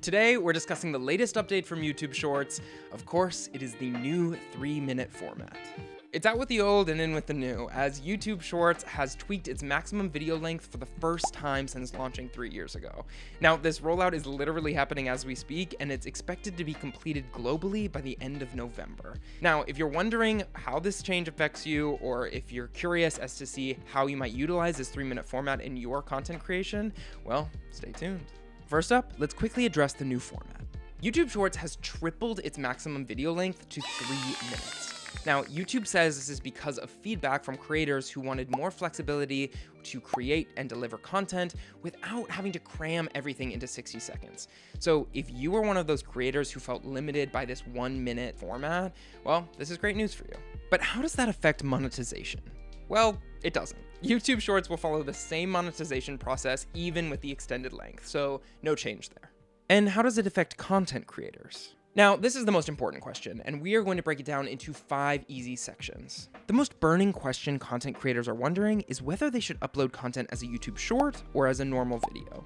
Today, we're discussing the latest update from YouTube Shorts. Of course, it is the new 3-minute format. It's out with the old and in with the new, as YouTube Shorts has tweaked its maximum video length for the first time since launching 3 years ago. Now, this rollout is literally happening as we speak, and it's expected to be completed globally by the end of November. Now, if you're wondering how this change affects you, or if you're curious as to see how you might utilize this 3-minute format in your content creation, well, stay tuned. First up, let's quickly address the new format. YouTube Shorts has tripled its maximum video length to 3 minutes. Now, YouTube says this is because of feedback from creators who wanted more flexibility to create and deliver content without having to cram everything into 60 seconds. So if you were one of those creators who felt limited by this 1-minute format, well, this is great news for you. But how does that affect monetization? Well, it doesn't. YouTube Shorts will follow the same monetization process even with the extended length, so no change there. And how does it affect content creators? Now, this is the most important question, and we are going to break it down into 5 easy sections. The most burning question content creators are wondering is whether they should upload content as a YouTube short or as a normal video.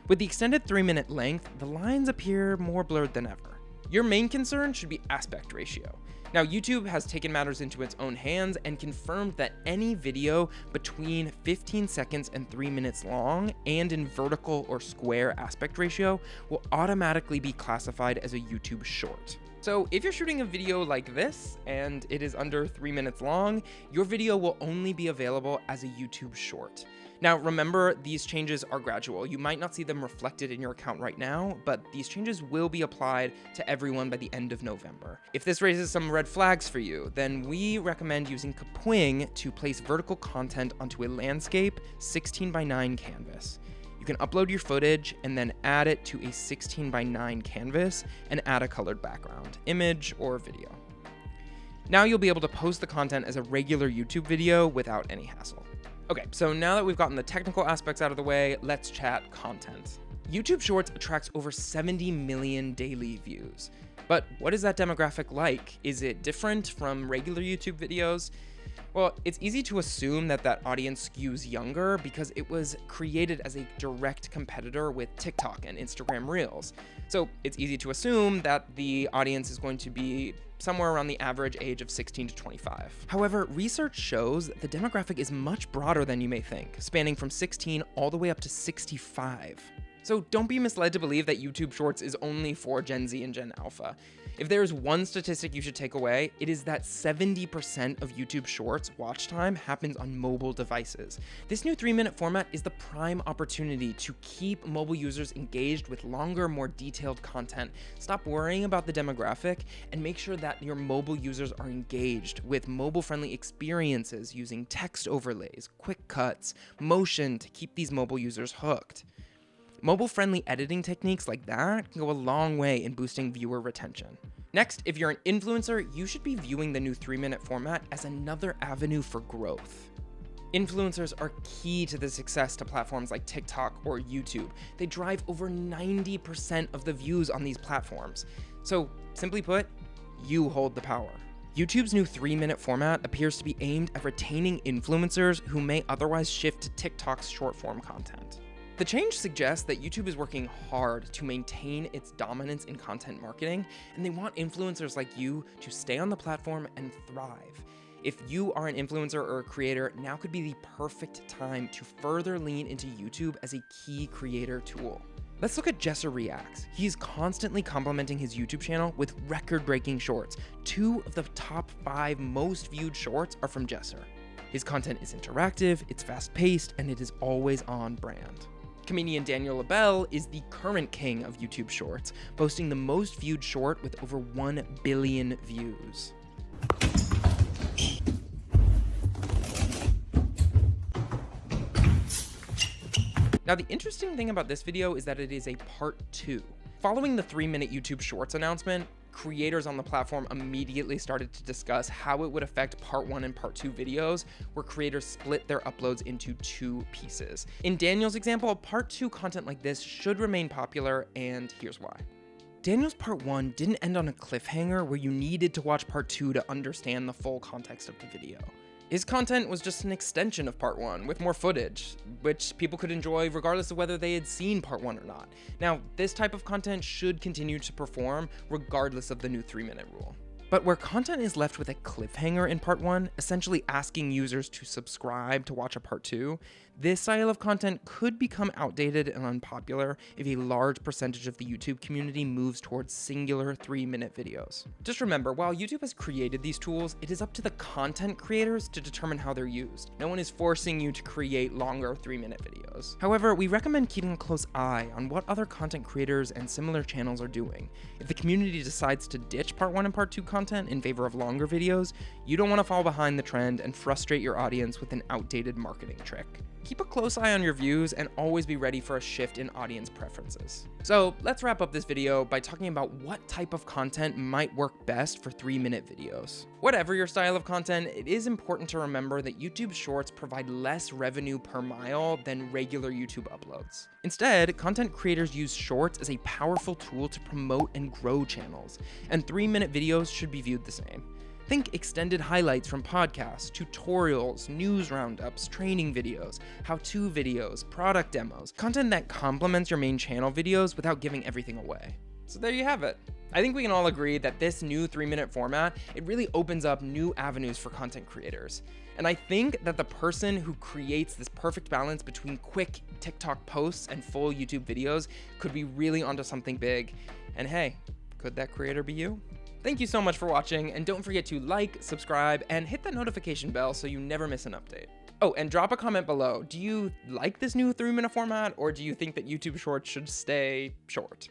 With the extended 3-minute length, the lines appear more blurred than ever. Your main concern should be aspect ratio. Now, YouTube has taken matters into its own hands and confirmed that any video between 15 seconds and 3 minutes long and in vertical or square aspect ratio will automatically be classified as a YouTube short. So if you're shooting a video like this and it is under 3 minutes long, your video will only be available as a YouTube short. Now, remember, these changes are gradual. You might not see them reflected in your account right now, but these changes will be applied to everyone by the end of November. If this raises some red flags for you, then we recommend using Kapwing to place vertical content onto a landscape 16:9 canvas. You can upload your footage and then add it to a 16:9 canvas and add a colored background, image, or video. Now you'll be able to post the content as a regular YouTube video without any hassle. Okay, so now that we've gotten the technical aspects out of the way, let's chat content. YouTube Shorts attracts over 70 million daily views. But what is that demographic like? Is it different from regular YouTube videos? Well, it's easy to assume that that audience skews younger because it was created as a direct competitor with TikTok and Instagram Reels. So it's easy to assume that the audience is going to be somewhere around the average age of 16 to 25. However, research shows that the demographic is much broader than you may think, spanning from 16 all the way up to 65. So don't be misled to believe that YouTube Shorts is only for Gen Z and Gen Alpha. If there is one statistic you should take away, it is that 70% of YouTube Shorts watch time happens on mobile devices. This new 3-minute format is the prime opportunity to keep mobile users engaged with longer, more detailed content. Stop worrying about the demographic and make sure that your mobile users are engaged with mobile-friendly experiences using text overlays, quick cuts, motion to keep these mobile users hooked. Mobile-friendly editing techniques like that can go a long way in boosting viewer retention. Next, if you're an influencer, you should be viewing the new 3-minute format as another avenue for growth. Influencers are key to the success to platforms like TikTok or YouTube. They drive over 90% of the views on these platforms. So, simply put, you hold the power. YouTube's new 3-minute format appears to be aimed at retaining influencers who may otherwise shift to TikTok's short-form content. The change suggests that YouTube is working hard to maintain its dominance in content marketing, and they want influencers like you to stay on the platform and thrive. If you are an influencer or a creator, now could be the perfect time to further lean into YouTube as a key creator tool. Let's look at Jesser Reacts. He's constantly complementing his YouTube channel with record-breaking shorts. 2 of the top 5 most viewed shorts are from Jesser. His content is interactive, it's fast-paced, and it is always on brand. Comedian Daniel Labelle is the current king of YouTube Shorts, boasting the most viewed short with over 1 billion views. Now, the interesting thing about this video is that it is a part 2. Following the 3-minute YouTube Shorts announcement, creators on the platform immediately started to discuss how it would affect part 1 and part 2 videos, where creators split their uploads into 2 pieces. In Daniel's example, part 2 content like this should remain popular, and here's why. Daniel's part 1 didn't end on a cliffhanger where you needed to watch part 2 to understand the full context of the video. His content was just an extension of part 1 with more footage, which people could enjoy regardless of whether they had seen part 1 or not. Now, this type of content should continue to perform regardless of the new 3-minute rule. But where content is left with a cliffhanger in part 1, essentially asking users to subscribe to watch a part 2, this style of content could become outdated and unpopular if a large percentage of the YouTube community moves towards singular 3-minute videos. Just remember, while YouTube has created these tools, it is up to the content creators to determine how they're used. No one is forcing you to create longer 3-minute videos. However, we recommend keeping a close eye on what other content creators and similar channels are doing. If the community decides to ditch part 1 and part 2 content in favor of longer videos, you don't want to fall behind the trend and frustrate your audience with an outdated marketing trick. Keep a close eye on your views and always be ready for a shift in audience preferences. So let's wrap up this video by talking about what type of content might work best for 3-minute videos. Whatever your style of content, it is important to remember that YouTube Shorts provide less revenue per mile than regular YouTube uploads. Instead, content creators use Shorts as a powerful tool to promote and grow channels, and 3-minute videos should be viewed the same. Think extended highlights from podcasts, tutorials, news roundups, training videos, how-to videos, product demos, content that complements your main channel videos without giving everything away. So there you have it. I think we can all agree that this new 3-minute format, it really opens up new avenues for content creators. And I think that the person who creates this perfect balance between quick TikTok posts and full YouTube videos could be really onto something big. And hey, could that creator be you? Thank you so much for watching, and don't forget to like, subscribe, and hit that notification bell so you never miss an update. Oh, and drop a comment below. Do you like this new 3-minute format, or do you think that YouTube Shorts should stay short?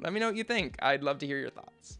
Let me know what you think. I'd love to hear your thoughts.